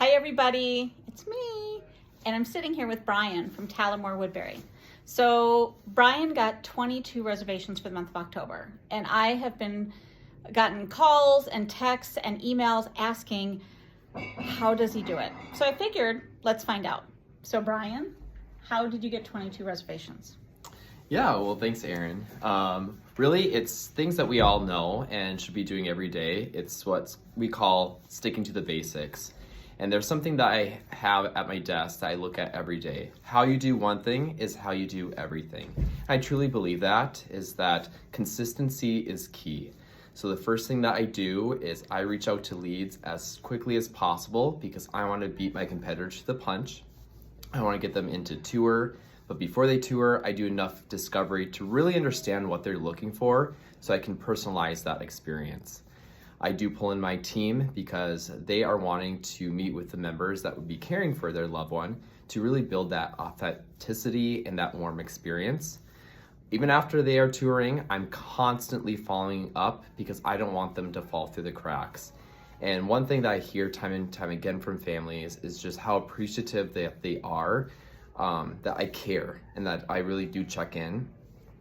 Hi everybody, it's me, and I'm sitting here with Brian from Talamore Woodbury. So Brian got 22 reservations for the month of October, and I have gotten calls and texts and emails asking, how does he do it? So I figured, let's find out. So Brian, how did you get 22 reservations? Yeah, well, thanks, Erin. Really, it's things that we all know and should be doing every day. It's what we call sticking to the basics. And there's something that I have at my desk that I look at every day. How you do one thing is how you do everything. I truly believe that consistency is key. So the first thing that I do is I reach out to leads as quickly as possible because I want to beat my competitors to the punch. I want to get them into tour, but before they tour, I do enough discovery to really understand what they're looking for so I can personalize that experience. I do pull in my team because they are wanting to meet with the members that would be caring for their loved one to really build that authenticity and that warm experience. Even after they are touring, I'm constantly following up because I don't want them to fall through the cracks. And one thing that I hear time and time again from families is just how appreciative they are, that I care and that I really do check in.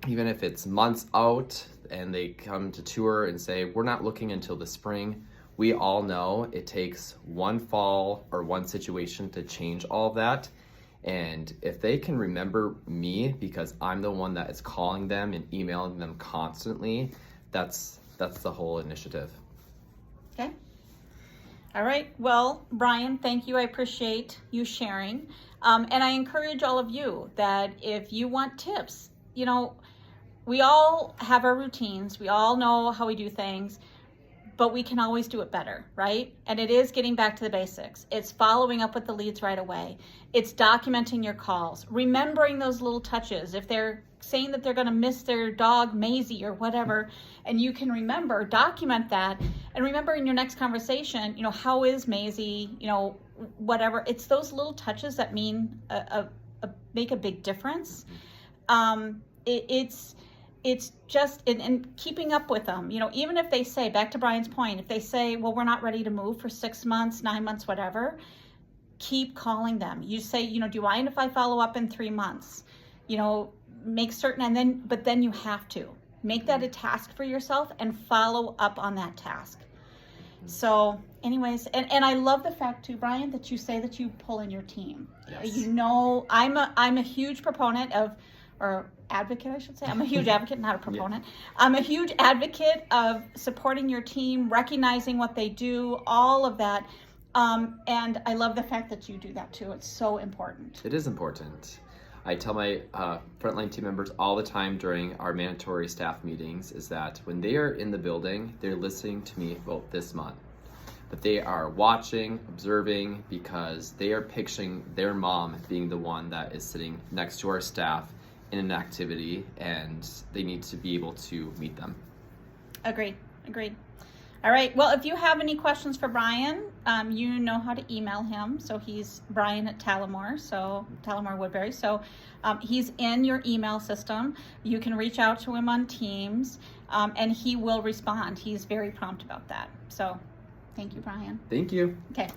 Even if it's months out and they come to tour and say, we're not looking until the spring, we all know it takes one fall or one situation to change all of that. And if they can remember me because I'm the one that is calling them and emailing them constantly, that's the whole initiative. Okay. All right. Well, Brian, thank you. I appreciate you sharing. And I encourage all of you that if you want tips, we all have our routines. We all know how we do things, but we can always do it better, right? And it is getting back to the basics. It's following up with the leads right away. It's documenting your calls, remembering those little touches. If they're saying that they're going to miss their dog, Maisie, or whatever, and you can remember, document that, and remember in your next conversation, how is Maisie, whatever. It's those little touches that mean make a big difference. It's just in keeping up with them, even if they say, back to Brian's point, if they say, well, we're not ready to move for 6 months, 9 months, whatever, keep calling them. You say, do you mind if I follow up in 3 months? Make certain, but then you have to make that a task for yourself and follow up on that task. So anyways, and I love the fact too, Brian, that you say that you pull in your team. Yes. I'm a huge proponent of, or advocate, I should say. I'm a huge advocate, not a proponent. Yeah. I'm a huge advocate of supporting your team, recognizing what they do, all of that. And I love the fact that you do that too. It's so important. It is important. I tell my frontline team members all the time during our mandatory staff meetings is that when they are in the building, they're listening to me about this month. But they are watching, observing, because they are picturing their mom being the one that is sitting next to our staff in an activity, and they need to be able to meet them. Agreed. All right. Well, if you have any questions for Brian, you know how to email him. So he's Brian at Talamore, so Talamore Woodbury. So he's in your email system. You can reach out to him on Teams, and he will respond. He's very prompt about that. So thank you, Brian. Thank you. Okay.